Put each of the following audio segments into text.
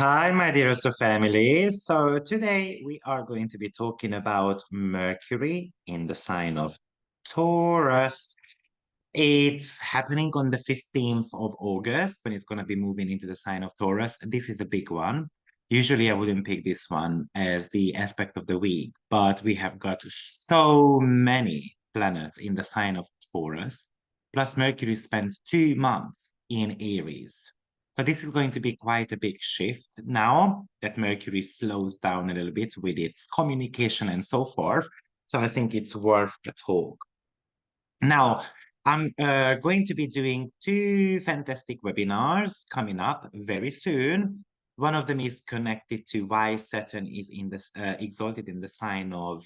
Hi, my dearest of family. So today we are going to be talking about Mercury in the sign of Taurus. It's happening on the 15th of August when it's going to be moving into the sign of Taurus. This is a big one. Usually I wouldn't pick this one as the aspect of the week, but we have got so many planets in the sign of Taurus. Plus Mercury spent 2 months in Aries. So this is going to be quite a big shift now that Mercury slows down a little bit with its communication and so forth. So I think it's worth the talk. Now, I'm going to be doing two fantastic webinars coming up very soon. One of them is connected to why Saturn is in this exalted in the sign of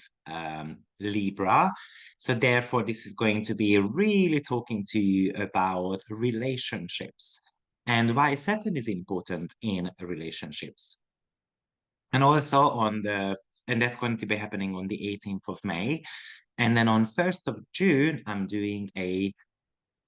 Libra. So therefore, this is going to be really talking to you about relationships and why Saturn is important in relationships. And also and that's going to be happening on the 18th of May. And then on 1st of June, I'm doing a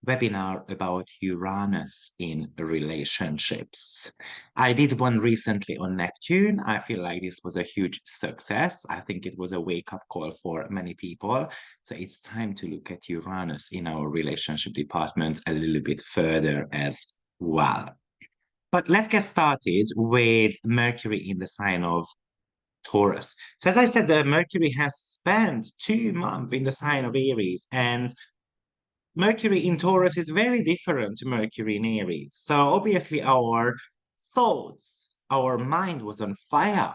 webinar about Uranus in relationships. I did one recently on Neptune. I feel like this was a huge success. I think it was a wake-up call for many people. So it's time to look at Uranus in our relationship department a little bit further as well. But let's get started with Mercury in the sign of Taurus. So as I said, Mercury has spent 2 months in the sign of Aries, and Mercury in Taurus is very different to Mercury in Aries. So obviously our thoughts, our mind was on fire,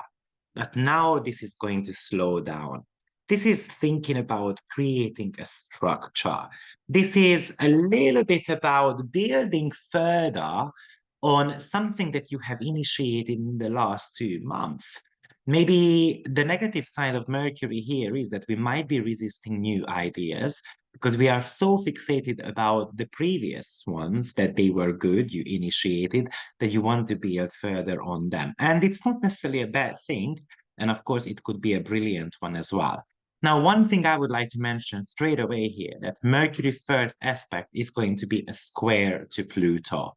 but now this is going to slow down. This is thinking about creating a structure. This is a little bit about building further on something that you have initiated in the last 2 months. Maybe the negative side of Mercury here is that we might be resisting new ideas because we are so fixated about the previous ones that they were good, you initiated, that you want to build further on them. And it's not necessarily a bad thing. And of course, it could be a brilliant one as well. Now, one thing I would like to mention straight away here, that Mercury's first aspect is going to be a square to Pluto.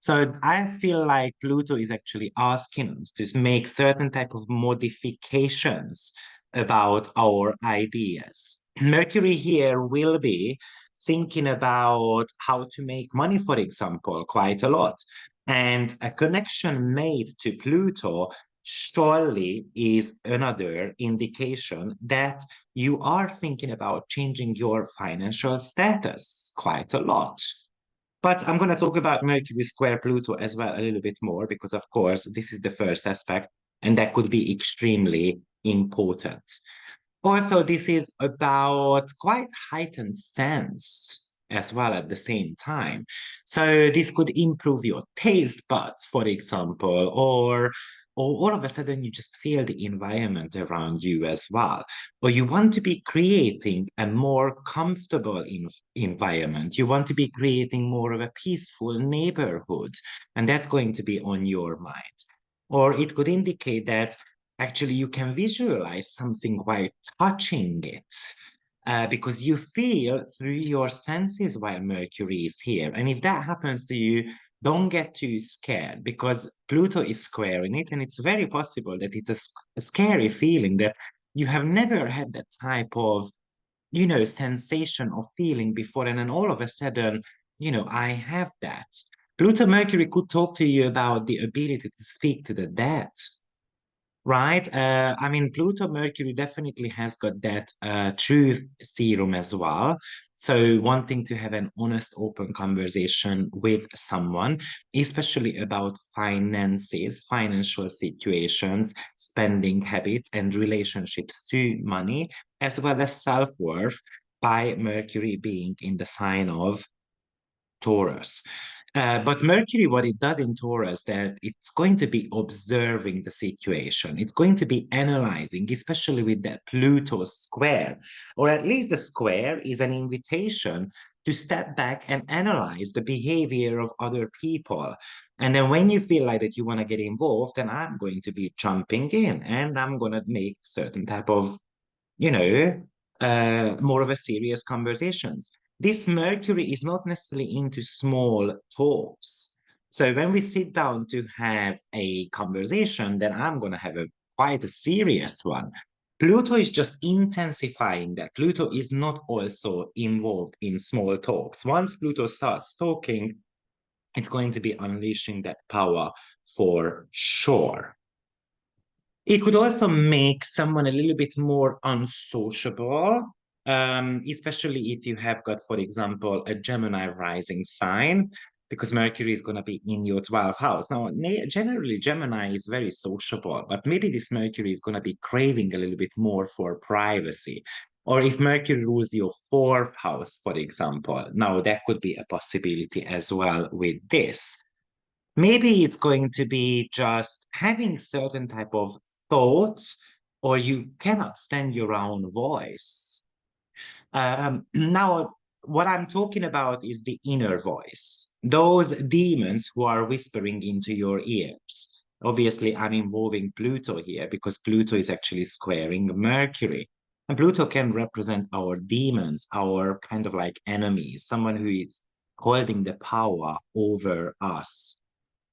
So I feel like Pluto is actually asking us to make certain type of modifications about our ideas. Mercury here will be thinking about how to make money, for example, quite a lot. And a connection made to Pluto surely is another indication that you are thinking about changing your financial status quite a lot. But I'm going to talk about Mercury square Pluto as well a little bit more because, of course, this is the first aspect, and that could be extremely important. Also, this is about quite heightened sense as well at the same time. So this could improve your taste buds, for example, or all of a sudden you just feel the environment around you as well. Or you want to be creating a more comfortable environment. You want to be creating more of a peaceful neighborhood, and that's going to be on your mind. Or it could indicate that actually you can visualize something while touching it because you feel through your senses while Mercury is here. And if that happens to you, don't get too scared because Pluto is squaring it, and it's very possible that it's a scary feeling that you have never had that type of, sensation or feeling before. And then all of a sudden, I have that. Pluto Mercury could talk to you about the ability to speak to the dead. Right. I mean, Pluto Mercury definitely has got that truth serum as well. So wanting to have an honest, open conversation with someone, especially about finances, financial situations, spending habits, and relationships to money, as well as self-worth by Mercury being in the sign of Taurus. But Mercury, what it does in Taurus, that it's going to be observing the situation. It's going to be analyzing, especially with that Pluto square, or at least the square is an invitation to step back and analyze the behavior of other people. And then when you feel like that you want to get involved, then I'm going to be jumping in and I'm going to make certain type of, you know, more of a serious conversations. This Mercury is not necessarily into small talks. So when we sit down to have a conversation, then I'm going to have a quite a serious one. Pluto is just intensifying that. Pluto is not also involved in small talks. Once Pluto starts talking, it's going to be unleashing that power for sure. It could also make someone a little bit more unsociable, especially if you have got, for example, a Gemini rising sign, because Mercury is going to be in your 12th house. Now, generally, Gemini is very sociable, but maybe this Mercury is going to be craving a little bit more for privacy. Or if Mercury rules your 4th house, for example, now that could be a possibility as well with this. Maybe it's going to be just having certain type of thoughts, or you cannot stand your own voice. Now, what I'm talking about is the inner voice, those demons who are whispering into your ears. Obviously, I'm involving Pluto here because Pluto is actually squaring Mercury. And Pluto can represent our demons, our kind of like enemies, someone who is holding the power over us.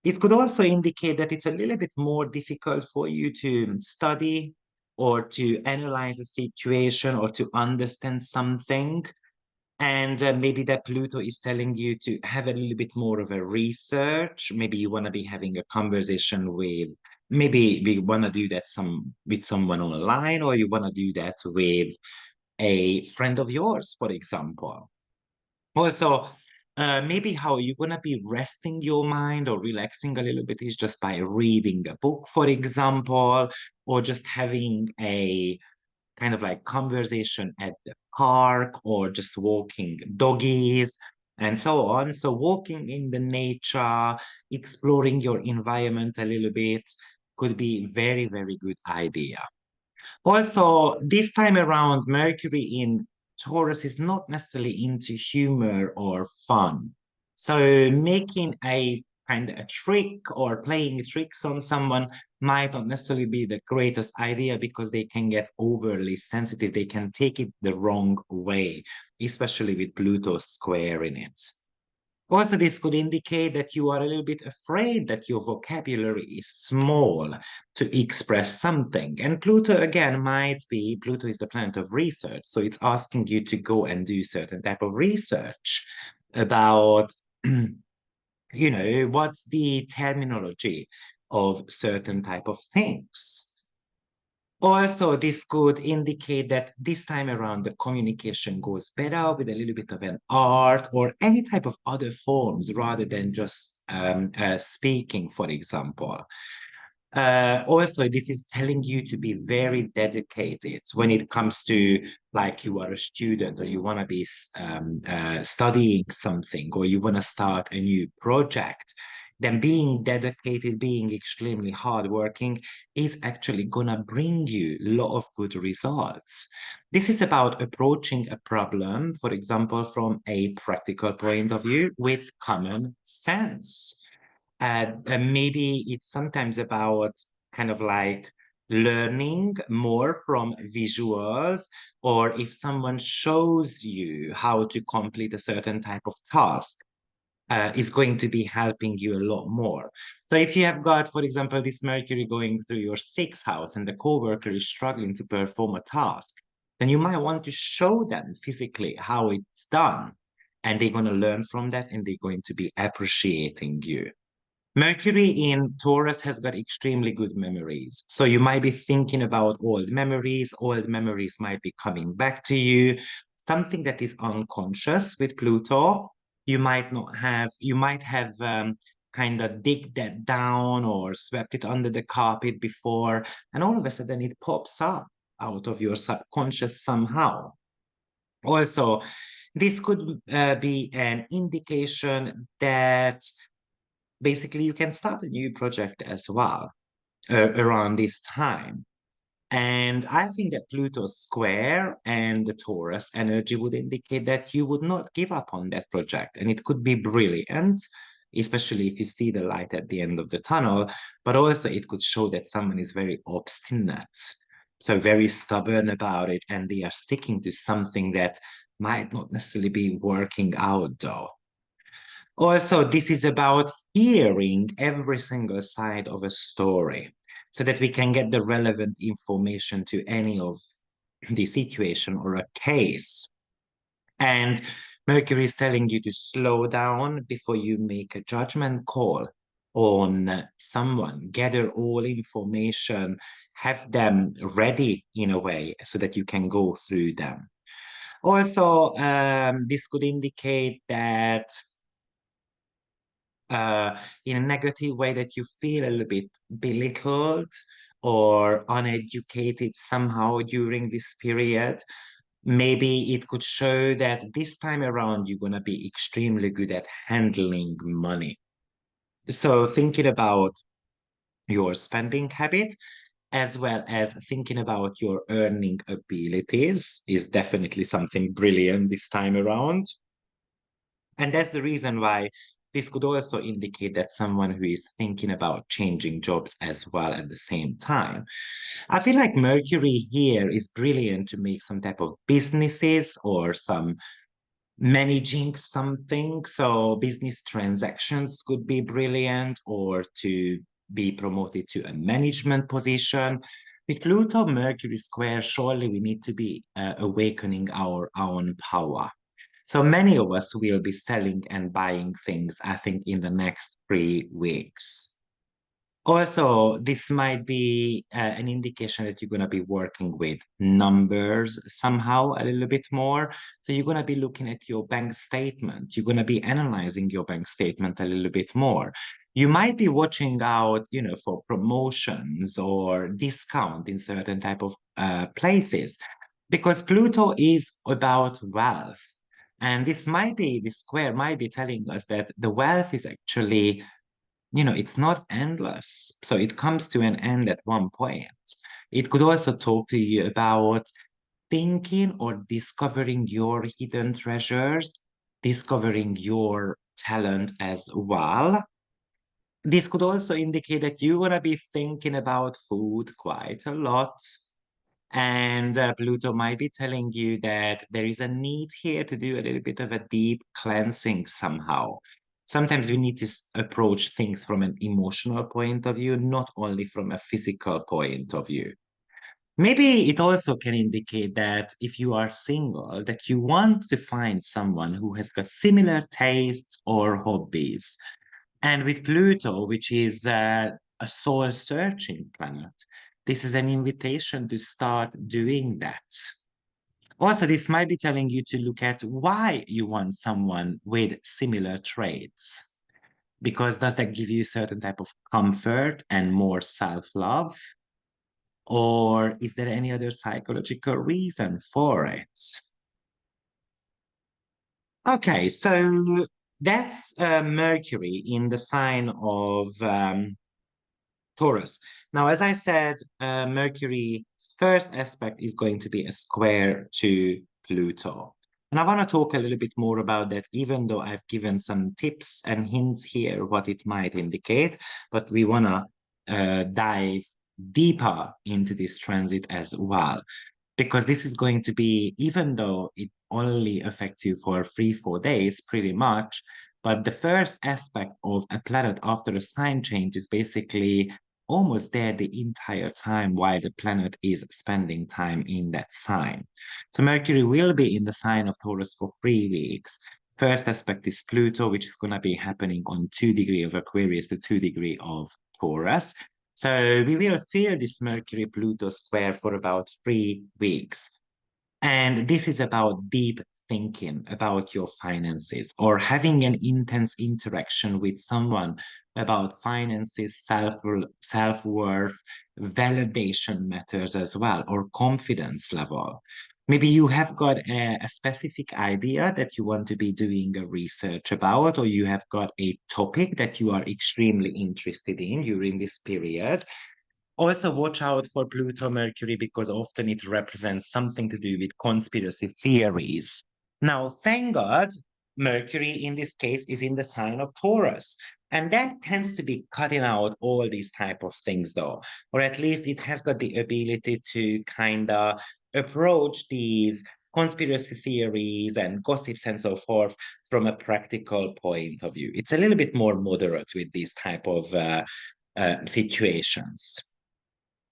It could also indicate that it's a little bit more difficult for you to study or to analyze a situation or to understand something. And maybe that Pluto is telling you to have a little bit more of a research. Maybe you want to be having a conversation with, maybe we want to do that with someone online, or you want to do that with a friend of yours, for example. Also, maybe how you're gonna be resting your mind or relaxing a little bit is just by reading a book, for example, or just having a kind of like conversation at the park or just walking doggies and so on. So walking in the nature, exploring your environment a little bit could be very, very good idea. Also, this time around, Mercury in Taurus is not necessarily into humor or fun. So making a kind of a trick or playing tricks on someone might not necessarily be the greatest idea because they can get overly sensitive. They can take it the wrong way, especially with Pluto squaring it. Also, this could indicate that you are a little bit afraid that your vocabulary is small to express something. And Pluto, again, Pluto is the planet of research. So it's asking you to go and do certain type of research about, what's the terminology of certain type of things. Also, this could indicate that this time around the communication goes better with a little bit of an art or any type of other forms rather than just speaking, for example. Also, this is telling you to be very dedicated when it comes to like you are a student or you want to be studying something or you want to start a new project. Then being dedicated, being extremely hardworking is actually gonna bring you a lot of good results. This is about approaching a problem, for example, from a practical point of view with common sense. And maybe it's sometimes about kind of like learning more from visuals, or if someone shows you how to complete a certain type of task, is going to be helping you a lot more. So if you have got, for example, this Mercury going through your 6th house and the coworker is struggling to perform a task, then you might want to show them physically how it's done. And they're going to learn from that and they're going to be appreciating you. Mercury in Taurus has got extremely good memories. So you might be thinking about old memories might be coming back to you. Something that is unconscious with Pluto, you might have kind of dig that down or swept it under the carpet before, and all of a sudden it pops up out of your subconscious somehow. Also, this could be an indication that basically you can start a new project as well around this time. And I think that Pluto square and the Taurus energy would indicate that you would not give up on that project. And it could be brilliant, especially if you see the light at the end of the tunnel. But also, it could show that someone is very obstinate, so very stubborn about it, and they are sticking to something that might not necessarily be working out, though. Also, this is about hearing every single side of a story so that we can get the relevant information to any of the situation or a case. And Mercury is telling you to slow down before you make a judgment call on someone. Gather all information, have them ready in a way so that you can go through them. Also, this could indicate that in a negative way that you feel a little bit belittled or uneducated somehow during this period. Maybe it could show that this time around you're going to be extremely good at handling money. So thinking about your spending habit as well as thinking about your earning abilities is definitely something brilliant this time around. And that's the reason why this could also indicate that someone who is thinking about changing jobs as well at the same time. I feel like Mercury here is brilliant to make some type of businesses or some managing something. So business transactions could be brilliant or to be promoted to a management position. With Pluto Mercury square, surely we need to be awakening our own power. So many of us will be selling and buying things, I think, in the next 3 weeks. Also, this might be an indication that you're going to be working with numbers somehow a little bit more. So you're going to be looking at your bank statement. You're going to be analyzing your bank statement a little bit more. You might be watching out, for promotions or discount in certain type of places because Pluto is about wealth. And this square might be telling us that the wealth is actually it's not endless. So it comes to an end at one point. It could also talk to you about thinking or discovering your hidden treasures, discovering your talent as well. This could also indicate that you're going to be thinking about food quite a lot. And Pluto might be telling you that there is a need here to do a little bit of a deep cleansing somehow. Sometimes we need to approach things from an emotional point of view, not only from a physical point of view. Maybe it also can indicate that if you are single, that you want to find someone who has got similar tastes or hobbies. And with Pluto, which is a soul searching planet, this is an invitation to start doing that. Also, this might be telling you to look at why you want someone with similar traits. Because does that give you a certain type of comfort and more self-love? Or is there any other psychological reason for it? Okay, so that's Mercury in the sign of Taurus. Now, as I said, Mercury's first aspect is going to be a square to Pluto. And I want to talk a little bit more about that, even though I've given some tips and hints here what it might indicate, but we want to dive deeper into this transit as well because this is going to be, even though it only affects you for 3, 4 days, pretty much, but the first aspect of a planet after a sign change is basically almost there the entire time while the planet is spending time in that sign. So Mercury will be in the sign of Taurus for 3 weeks. First aspect is Pluto, which is going to be happening on 2 degrees of Aquarius to 2 degrees of Taurus. So we will feel this Mercury Pluto square for about 3 weeks. And this is about deep thinking about your finances or having an intense interaction with someone about finances, self-worth, validation matters as well, or confidence level. Maybe you have got a specific idea that you want to be doing a research about, or you have got a topic that you are extremely interested in during this period. Also, watch out for Pluto Mercury because often it represents something to do with conspiracy theories. Now, thank God, Mercury in this case is in the sign of Taurus. And that tends to be cutting out all these type of things, though, or at least it has got the ability to kind of approach these conspiracy theories and gossips and so forth from a practical point of view. It's a little bit more moderate with these type of situations.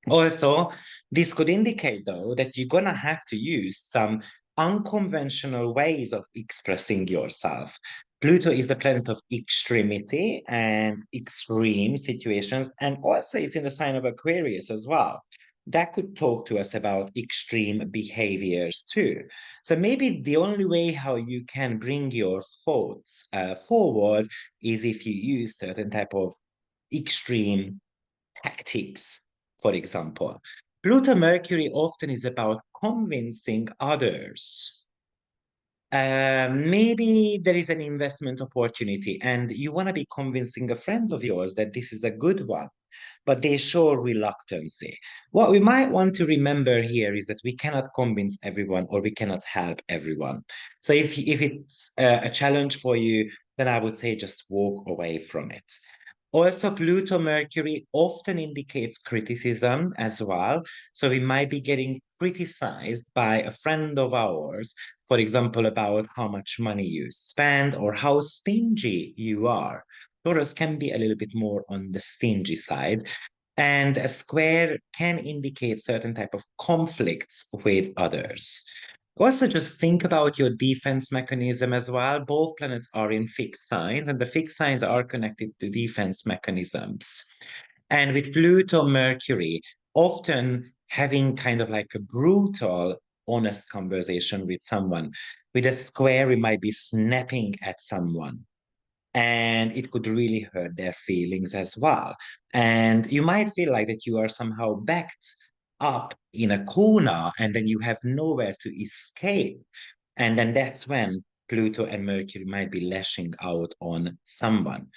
Also, this could indicate, though, that you're going to have to use some unconventional ways of expressing yourself. Pluto is the planet of extremity and extreme situations, and also it's in the sign of Aquarius as well. That could talk to us about extreme behaviors too. So maybe the only way how you can bring your thoughts forward is if you use certain type of extreme tactics, for example. Pluto Mercury often is about convincing others. Maybe there is an investment opportunity and you want to be convincing a friend of yours that this is a good one, but they show reluctancy. What we might want to remember here is that we cannot convince everyone or we cannot help everyone. So if it's a challenge for you, then I would say just walk away from it. Also, Pluto Mercury often indicates criticism as well. So we might be getting criticized by a friend of ours, for example, about how much money you spend or how stingy you are. Taurus can be a little bit more on the stingy side. And a square can indicate certain type of conflicts with others. Also, just think about your defense mechanism as well. Both planets are in fixed signs, and the fixed signs are connected to defense mechanisms. And with Pluto, Mercury, often having kind of like a brutal, honest conversation with someone. With a square, we might be snapping at someone, and it could really hurt their feelings as well. And you might feel like that you are somehow backed up in a corner and then you have nowhere to escape. And then that's when Pluto and Mercury might be lashing out on someone.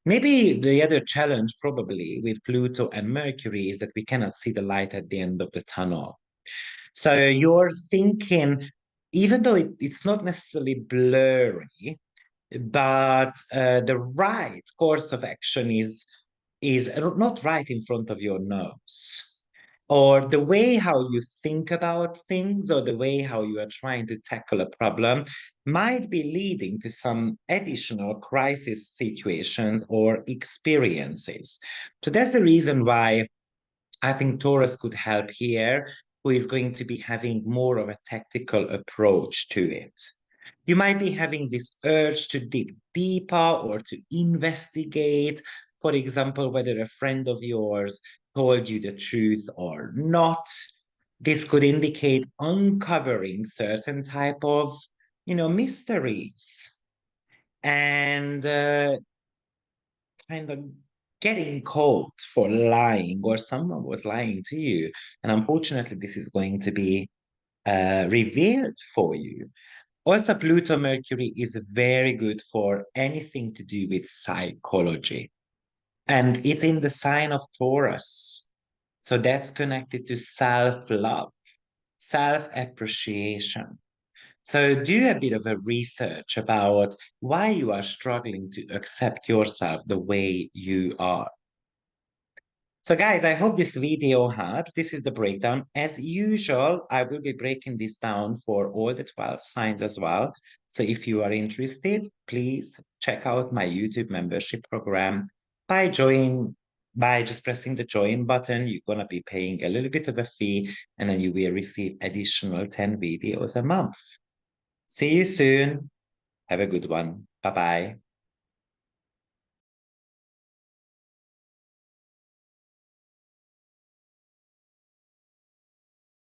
Maybe the other challenge, probably, with Pluto and Mercury is that we cannot see the light at the end of the tunnel. So you're thinking, even though it's not necessarily blurry, but the right course of action is not right in front of your nose, or the way how you think about things or the way how you are trying to tackle a problem might be leading to some additional crisis situations or experiences. So that's the reason why I think Taurus could help here, who is going to be having more of a tactical approach to it. You might be having this urge to dig deeper or to investigate, for example, whether a friend of yours told you the truth or not. This could indicate uncovering certain type of, mysteries and kind of getting caught for lying, or someone was lying to you. And unfortunately, this is going to be revealed for you. Also, Pluto Mercury is very good for anything to do with psychology. And it's in the sign of Taurus. So that's connected to self-love, self-appreciation. So do a bit of a research about why you are struggling to accept yourself the way you are. So guys, I hope this video helps. This is the breakdown. As usual, I will be breaking this down for all the 12 signs as well. So if you are interested, please check out my YouTube membership program by just pressing the join button. You're going to be paying a little bit of a fee, and then you will receive additional 10 videos a month. See you soon. Have a good one. Bye-bye.